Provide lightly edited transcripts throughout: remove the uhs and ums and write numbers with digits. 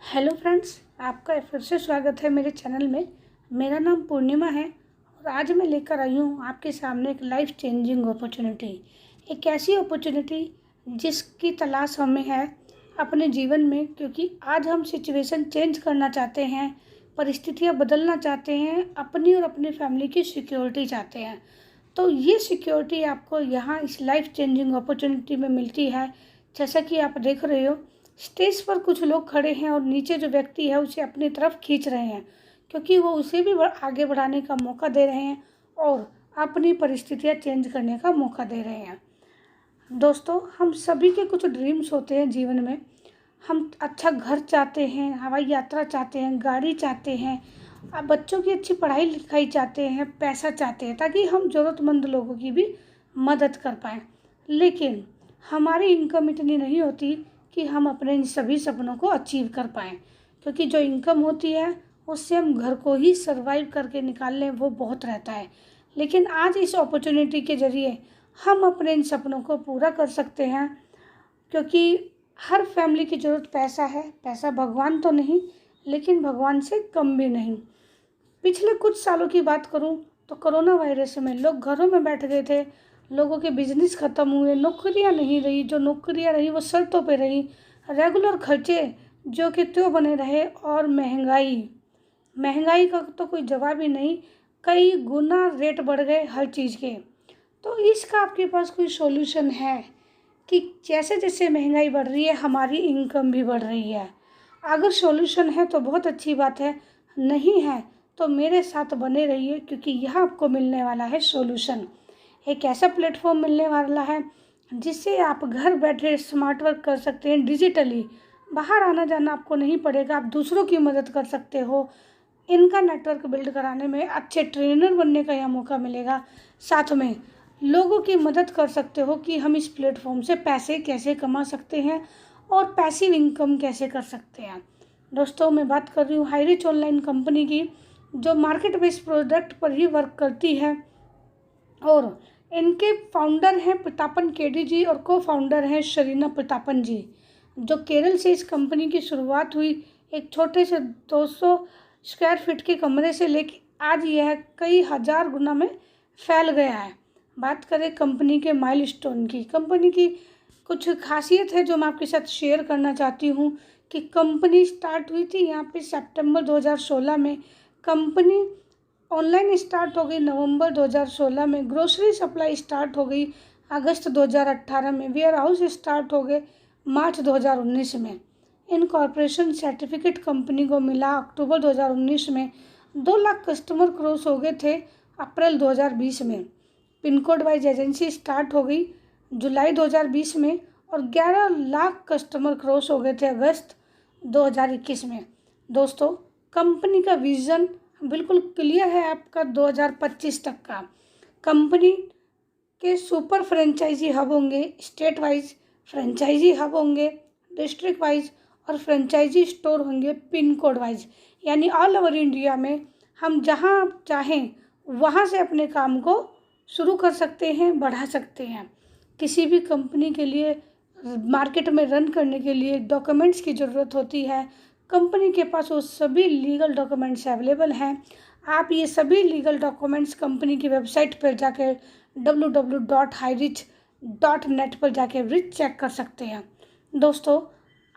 Hello friends, आपका फिर से स्वागत है मेरे चैनल में। मेरा नाम पूर्णिमा है और आज मैं लेकर आई हूँ आपके सामने एक लाइफ चेंजिंग अपॉर्चुनिटी। एक ऐसी अपॉर्चुनिटी जिसकी तलाश हमें है अपने जीवन में, क्योंकि आज हम सिचुएशन चेंज करना चाहते हैं, परिस्थितियाँ बदलना चाहते हैं, अपनी और अपनी फैमिली की सिक्योरिटी चाहते हैं। तो ये सिक्योरिटी आपको यहाँ इस लाइफ चेंजिंग अपॉर्चुनिटी में मिलती है। जैसा कि आप देख रहे हो, स्टेज पर कुछ लोग खड़े हैं और नीचे जो व्यक्ति है उसे अपनी तरफ खींच रहे हैं, क्योंकि वो उसे भी आगे बढ़ाने का मौका दे रहे हैं और अपनी परिस्थितियाँ चेंज करने का मौका दे रहे हैं। दोस्तों, हम सभी के कुछ ड्रीम्स होते हैं जीवन में। हम अच्छा घर चाहते हैं, हवाई यात्रा चाहते हैं, गाड़ी चाहते हैं, बच्चों की अच्छी पढ़ाई लिखाई चाहते हैं, पैसा चाहते हैं ताकि हम ज़रूरतमंद लोगों की भी मदद कर पाएँ। लेकिन हमारी इनकम इतनी नहीं होती कि हम अपने इन सभी सपनों को अचीव कर पाएँ, क्योंकि जो इनकम होती है उससे हम घर को ही सर्वाइव करके निकाल लें वो बहुत रहता है। लेकिन आज इस अपॉर्चुनिटी के ज़रिए हम अपने इन सपनों को पूरा कर सकते हैं, क्योंकि हर फैमिली की ज़रूरत पैसा है। पैसा भगवान तो नहीं, लेकिन भगवान से कम भी नहीं। पिछले कुछ सालों की बात करूं तो कोरोना वायरस में लोग घरों में बैठ गए थे, लोगों के बिजनेस ख़त्म हुए, नौकरियां नहीं रही, जो नौकरियां रही वो शर्तों पे रही, रेगुलर खर्चे जो कि त्यों बने रहे, और महंगाई का तो कोई जवाब ही नहीं, कई गुना रेट बढ़ गए हर चीज़ के। तो इसका आपके पास कोई सॉल्यूशन है कि जैसे जैसे महंगाई बढ़ रही है हमारी इनकम भी बढ़ रही है? अगर सॉल्यूशन है तो बहुत अच्छी बात है, नहीं है तो मेरे साथ बने रहिए, क्योंकि यहाँ आपको मिलने वाला है सॉल्यूशन। एक ऐसा प्लेटफॉर्म मिलने वाला है जिससे आप घर बैठे स्मार्ट वर्क कर सकते हैं डिजिटली। बाहर आना जाना आपको नहीं पड़ेगा, आप दूसरों की मदद कर सकते हो। इनका नेटवर्क बिल्ड कराने में अच्छे ट्रेनर बनने का यह मौका मिलेगा। साथ में लोगों की मदद कर सकते हो कि हम इस प्लेटफॉर्म से पैसे कैसे कमा सकते हैं और पैसिव इनकम कैसे कर सकते हैं। दोस्तों, मैं बात कर रही हूँ हाईरिच ऑनलाइन कंपनी की, जो मार्केट बेस्ड प्रोडक्ट पर ही वर्क करती है। और इनके फाउंडर हैं प्रतापन केडी जी और को फाउंडर हैं शरीना प्रतापन जी, जो केरल से इस कंपनी की शुरुआत हुई एक छोटे से 200 स्क्वायर फीट के कमरे से लेके आज यह कई हज़ार गुना में फैल गया है। बात करें कंपनी के माइलस्टोन की, कंपनी की कुछ खासियत है जो मैं आपके साथ शेयर करना चाहती हूँ कि कंपनी स्टार्ट हुई थी यहाँ पे सितंबर 2016 में। कंपनी ऑनलाइन स्टार्ट हो गई नवंबर 2016 में, ग्रोसरी सप्लाई स्टार्ट हो गई अगस्त 2018 में, वेयर हाउस स्टार्ट हो गए मार्च 2019 में। इनकॉर्पोरेशन सर्टिफिकेट कंपनी को मिला अक्टूबर 2019 में। 2 लाख कस्टमर क्रॉस हो गए थे अप्रैल 2020 में। Pin code wise agency start हो गई जुलाई 2020 में और 11 लाख कस्टमर क्रॉस हो गए थे अगस्त 2021 में। दोस्तों, कंपनी का विज़न बिल्कुल क्लियर है आपका 2025 तक का। कंपनी के सुपर फ्रेंचाइजी हब होंगे, स्टेट वाइज फ्रेंचाइजी हब होंगे, डिस्ट्रिक्ट वाइज और फ्रेंचाइजी स्टोर होंगे पिन कोड वाइज, यानी ऑल ओवर इंडिया में हम जहां चाहें वहां से अपने काम को शुरू कर सकते हैं, बढ़ा सकते हैं। किसी भी कंपनी के लिए मार्केट में रन करने के लिए डॉक्यूमेंट्स की ज़रूरत होती है। कंपनी के पास वो सभी लीगल डॉक्यूमेंट्स अवेलेबल हैं। आप ये सभी लीगल डॉक्यूमेंट्स कंपनी की वेबसाइट पर जाकर www.hirich.net पर जाकर रिच चेक कर सकते हैं। दोस्तों,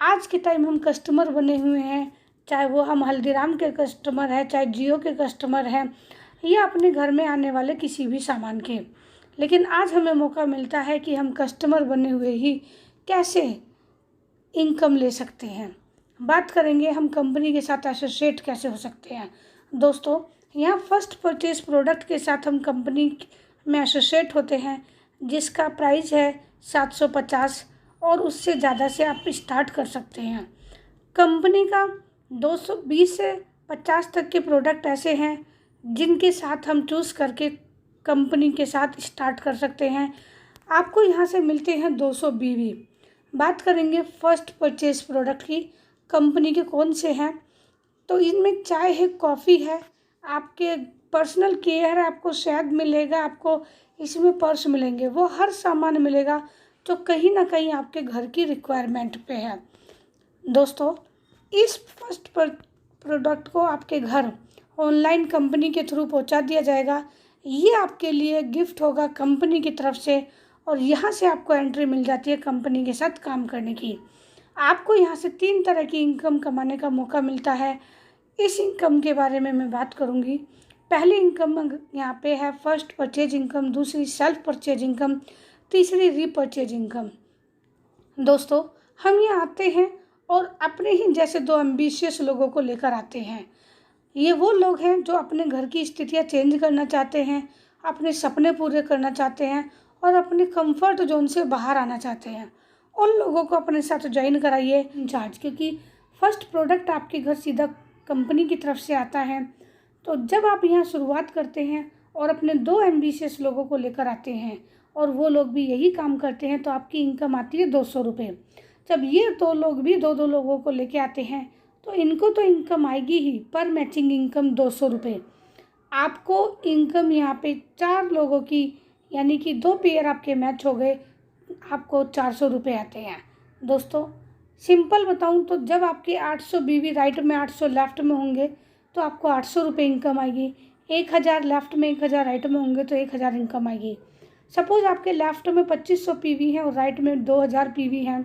आज के टाइम हम कस्टमर बने हुए हैं, चाहे वो हम हल्दीराम के कस्टमर हैं, चाहे जियो के कस्टमर हैं, या अपने घर में आने वाले किसी भी सामान के। लेकिन आज हमें मौका मिलता है कि हम कस्टमर बने हुए ही कैसे इनकम ले सकते हैं। बात करेंगे हम कंपनी के साथ एसोसिएट कैसे हो सकते हैं। दोस्तों, यहाँ फर्स्ट परचेज प्रोडक्ट के साथ हम कंपनी में एसोसिएट होते हैं, जिसका प्राइस है 750 और उससे ज़्यादा से आप स्टार्ट कर सकते हैं। कंपनी का 220 से 50 तक के प्रोडक्ट ऐसे हैं जिनके साथ हम चूज़ करके कंपनी के साथ स्टार्ट कर सकते हैं। आपको यहाँ से मिलते हैं 200 बीवी। बात करेंगे फर्स्ट परचेज प्रोडक्ट की, कंपनी के कौन से हैं, तो इनमें चाय है, कॉफ़ी है, आपके पर्सनल केयर है, आपको शहद मिलेगा, आपको इसमें पर्स मिलेंगे, वो हर सामान मिलेगा जो कहीं ना कहीं आपके घर की रिक्वायरमेंट पे है। दोस्तों, इस फर्स्ट प्रोडक्ट को आपके घर ऑनलाइन कंपनी के थ्रू पहुंचा दिया जाएगा। ये आपके लिए गिफ्ट होगा कंपनी की तरफ से, और यहाँ से आपको एंट्री मिल जाती है कंपनी के साथ काम करने की। आपको यहाँ से 3 तरह की इनकम कमाने का मौका मिलता है। इस इनकम के बारे में मैं बात करूँगी। पहली इनकम यहाँ पे है फर्स्ट परचेज इनकम, दूसरी सेल्फ परचेज इनकम, तीसरी रीपरचेज इनकम। दोस्तों, हम यहाँ आते हैं और अपने ही जैसे 2 एम्बिशियस लोगों को लेकर आते हैं। ये वो लोग हैं जो अपने घर की स्थितियाँ चेंज करना चाहते हैं, अपने सपने पूरे करना चाहते हैं और अपने कंफर्ट जोन से बाहर आना चाहते हैं। उन लोगों को अपने साथ ज्वाइन कराइए इंचार्ज, क्योंकि फर्स्ट प्रोडक्ट आपके घर सीधा कंपनी की तरफ से आता है। तो जब आप यहाँ शुरुआत करते हैं और अपने 2 एम्बिशियस लोगों को लेकर आते हैं और वो लोग भी यही काम करते हैं, तो आपकी इनकम आती है 200 रुपये। जब ये 2 लोग भी 2-2 लोगों को लेके आते हैं तो इनको तो इनकम आएगी ही, पर मैचिंग इनकम 200 रुपये। आपको इनकम यहाँ पे 4 लोगों की, यानी कि 2 पेयर आपके मैच हो गए, आपको 400 रुपये आते हैं। दोस्तों, सिंपल बताऊँ तो जब आपके 800 बीवी राइट में 800 लेफ्ट में होंगे तो आपको 800 रुपये इनकम आएगी। 1000 लेफ्ट में 1000 राइट में होंगे तो 1000 इनकम आएगी। सपोज़ आपके लेफ्ट में 2500 पीवी है और राइट में 2000 पीवी हैं,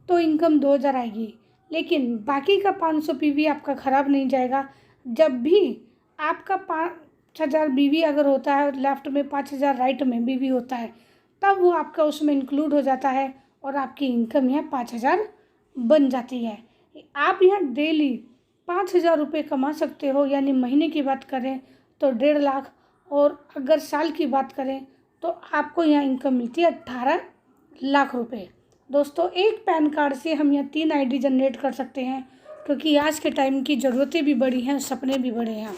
तो इनकम 2000 आएगी। लेकिन बाकी का 500 पीवी आपका ख़राब नहीं जाएगा। जब भी आपका 5000 बीवी अगर होता है और लेफ्ट में 5000 राइट में बीवी होता है, तब वो आपका उसमें इंक्लूड हो जाता है और आपकी इनकम यहाँ 5000 बन जाती है। आप यहाँ डेली 5000 रुपये कमा सकते हो, यानी महीने की बात करें तो 1.5 लाख, और अगर साल की बात करें तो आपको यहाँ इनकम मिलती है 18 लाख रुपए। दोस्तों, एक पैन कार्ड से हम यहाँ 3 आईडी जनरेट कर सकते हैं, क्योंकि आज के टाइम की ज़रूरतें भी बड़ी हैं, सपने भी बड़े हैं।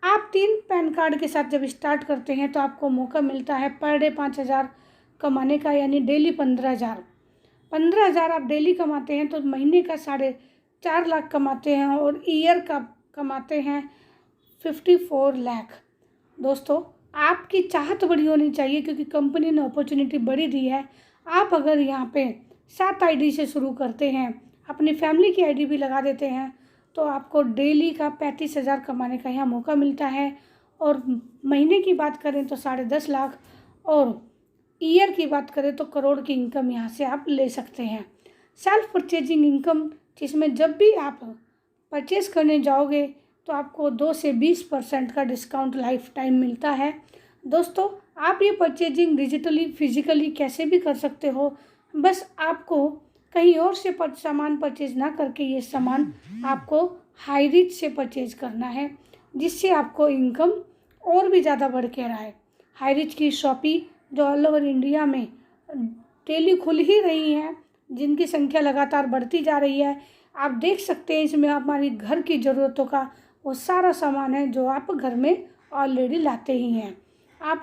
आप 3 पैन कार्ड के साथ जब स्टार्ट करते हैं तो आपको मौका मिलता है पर डे 5000 कमाने का, यानी डेली 15,000। 15,000 आप डेली कमाते हैं तो महीने का 4.5 लाख कमाते हैं और ईयर का कमाते हैं 54 लाख। दोस्तों, आपकी चाहत बड़ी होनी चाहिए, क्योंकि कंपनी ने अपॉर्चुनिटी बड़ी दी है। आप अगर यहाँ पे 7 आईडी से शुरू करते हैं, अपनी फैमिली की आईडी भी लगा देते हैं, तो आपको डेली का 35,000 कमाने का यहाँ मौका मिलता है। और महीने की बात करें तो 10.5 लाख, और ईयर की बात करें तो करोड़ की इनकम यहाँ से आप ले सकते हैं। सेल्फ परचेजिंग इनकम, जिसमें जब भी आप परचेज़ करने जाओगे तो आपको 2 से 20% का डिस्काउंट लाइफ टाइम मिलता है। दोस्तों, आप ये परचेजिंग डिजिटली फिजिकली कैसे भी कर सकते हो, बस आपको कहीं और से सामान परचेज ना करके ये सामान आपको हाई रिच से परचेज करना है, जिससे आपको इनकम और भी ज़्यादा बढ़ के रहा है। हाई रिच की शॉपी जो ऑल ओवर इंडिया में डेली खुल ही रही हैं, जिनकी संख्या लगातार बढ़ती जा रही है। आप देख सकते हैं इसमें हमारी घर की ज़रूरतों का वो सारा सामान है जो आप घर में ऑलरेडी लाते ही हैं। आप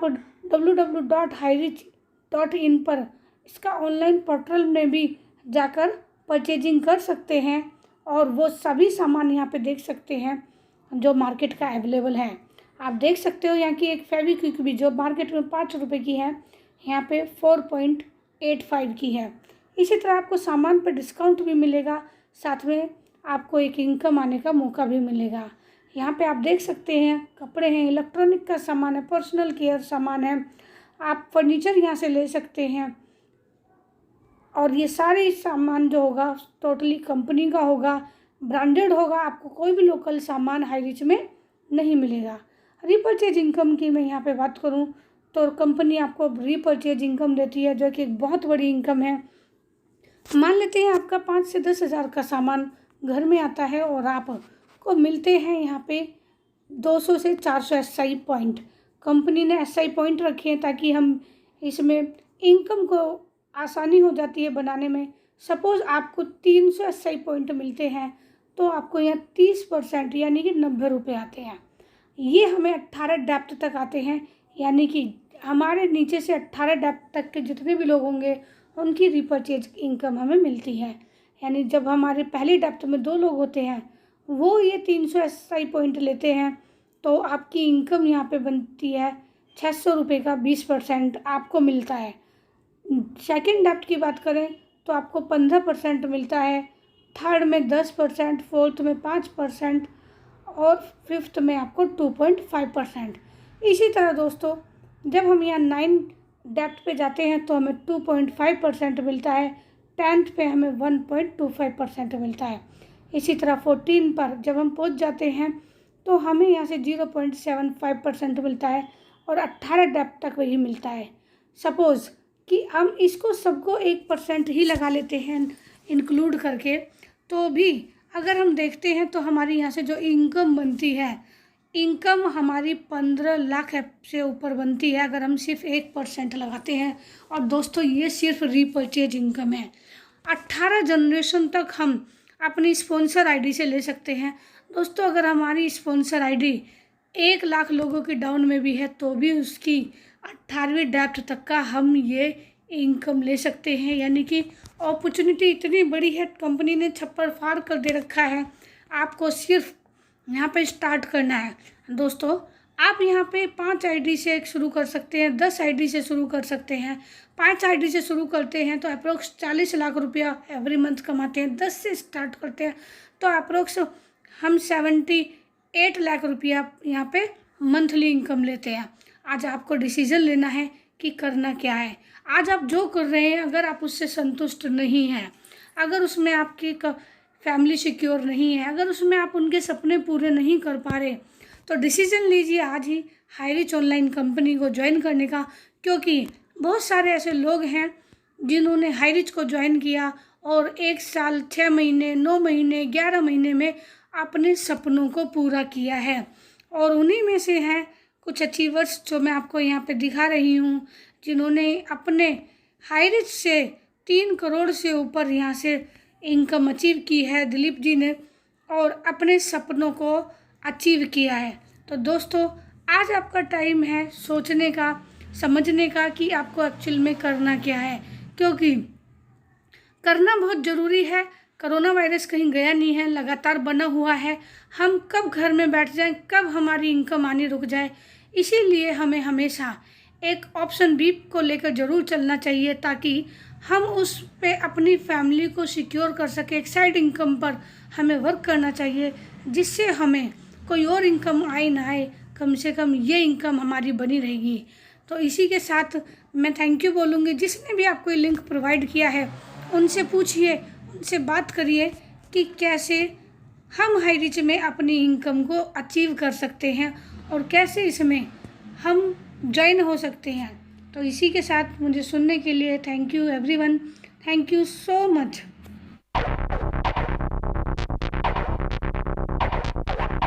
www.hirich.in पर इसका ऑनलाइन पोर्टल में भी जाकर परचेजिंग कर सकते हैं और वो सभी सामान यहाँ पे देख सकते हैं जो मार्केट का अवेलेबल है। आप देख सकते हो यहाँ की एक फेविक्विक भी जो मार्केट में 5 रुपये की है, यहाँ पे 4.85 की है। इसी तरह आपको सामान पर डिस्काउंट भी मिलेगा, साथ में आपको एक इनकम आने का मौका भी मिलेगा। यहाँ पे आप देख सकते हैं कपड़े हैं, इलेक्ट्रॉनिक का सामान है, पर्सनल केयर सामान है, आप फर्नीचर यहाँ से ले सकते हैं। और ये सारे सामान जो होगा टोटली कंपनी का होगा, ब्रांडेड होगा, आपको कोई भी लोकल सामान हाई रिच में नहीं मिलेगा। रीपरचेज इनकम की मैं यहाँ पे बात करूँ तो कंपनी आपको रीपरचेज इनकम देती है, जो कि एक बहुत बड़ी इनकम है। मान लेते हैं आपका 5 से 10 हज़ार का सामान घर में आता है और आपको मिलते हैं यहाँ पे 200 से 400 SI पॉइंट। कंपनी ने SI पॉइंट रखे हैं ताकि हम इसमें इनकम को आसानी हो जाती है बनाने में। सपोज़ आपको 300 SI पॉइंट मिलते हैं तो आपको यहाँ 30% यानी कि 90 रुपये आते हैं। ये हमें 18 डेप्थ तक आते हैं, यानी कि हमारे नीचे से 18 डेप्थ तक के जितने भी लोग होंगे उनकी रीपरचेज इनकम हमें मिलती है। यानी जब हमारे पहली डेप्थ में 2 लोग होते हैं वो ये 300 SI पॉइंट लेते हैं तो आपकी इनकम यहाँ पे बनती है 600 रुपये का 20% आपको मिलता है। सेकंड डेप्थ की बात करें तो आपको 15% मिलता है थर्ड में 10%, फोर्थ में 5% और फिफ्थ में आपको 2.5%। इसी तरह दोस्तों जब हम यहाँ 9 डेप्थ पे जाते हैं तो हमें 2.5% मिलता है, 10th पे हमें 1.25% मिलता है। इसी तरह 14 पर जब हम पहुँच जाते हैं तो हमें यहाँ से 0.75% मिलता है और 18 डेप्थ तक वही मिलता है। सपोज़ कि हम इसको सबको 1% ही लगा लेते हैं इंक्लूड करके, तो भी अगर हम देखते हैं तो हमारी यहाँ से जो इनकम बनती है, इनकम हमारी 15 लाख से ऊपर बनती है अगर हम सिर्फ 1% लगाते हैं। और दोस्तों ये सिर्फ रीपर्चेज इनकम है। 18 जनरेशन तक हम अपनी स्पॉन्सर आईडी से ले सकते हैं। दोस्तों अगर हमारी स्पॉन्सर आईडी 1 लाख लोगों की डाउन में भी है तो भी उसकी 18वीं डेप्थ तक का हम ये इनकम ले सकते हैं। यानी कि अपॉर्चुनिटी इतनी बड़ी है, कंपनी ने छप्पर फाड़ कर दे रखा है। आपको सिर्फ यहाँ पे स्टार्ट करना है। दोस्तों आप यहाँ पे 5 आईडी से शुरू कर सकते हैं, 10 आईडी से शुरू कर सकते हैं। 5 आईडी से शुरू करते हैं तो अप्रोक्स 40 लाख रुपया एवरी मंथ कमाते हैं। 10 से स्टार्ट करते हैं तो अप्रोक्स हम 78 लाख रुपया यहाँ पे मंथली इनकम लेते हैं। आज आपको डिसीजन लेना है कि करना क्या है। आज आप जो कर रहे हैं अगर आप उससे संतुष्ट नहीं हैं, अगर उसमें आपकी फैमिली सिक्योर नहीं है, अगर उसमें आप उनके सपने पूरे नहीं कर पा रहे, तो डिसीजन लीजिए आज ही हाईरिच ऑनलाइन कंपनी को ज्वाइन करने का। क्योंकि बहुत सारे ऐसे लोग हैं जिन्होंने हाईरिच को ज्वाइन किया और 1 साल 6 महीने 9 महीने 11 महीने में अपने सपनों को पूरा किया है। और उन्हीं में से हैं कुछ अचीवर्स जो मैं आपको यहाँ पे दिखा रही हूँ, जिन्होंने अपने हाईरिच से 3 करोड़ से ऊपर यहाँ से इनकम अचीव की है दिलीप जी ने, और अपने सपनों को अचीव किया है। तो दोस्तों आज आपका टाइम है सोचने का, समझने का कि आपको एक्चुअल में करना क्या है, क्योंकि करना बहुत ज़रूरी है। कोरोना वायरस कहीं गया नहीं है, लगातार बना हुआ है। हम कब घर में बैठ जाएं, कब हमारी इनकम आनी रुक जाए, इसीलिए हमें हमेशा एक ऑप्शन बी को लेकर ज़रूर चलना चाहिए ताकि हम उस पे अपनी फैमिली को सिक्योर कर सके। एक साइड इनकम पर हमें वर्क करना चाहिए जिससे हमें कोई और इनकम आए ना आए, कम से कम ये इनकम हमारी बनी रहेगी। तो इसी के साथ मैं थैंक यू बोलूँगी। जिसने भी आपको ये लिंक प्रोवाइड किया है उनसे पूछिए, उनसे बात करिए कि कैसे हम हाईरिच में अपनी इनकम को अचीव कर सकते हैं और कैसे इसमें हम ज्वाइन हो सकते हैं। तो इसी के साथ मुझे सुनने के लिए thank you everyone, thank you so much.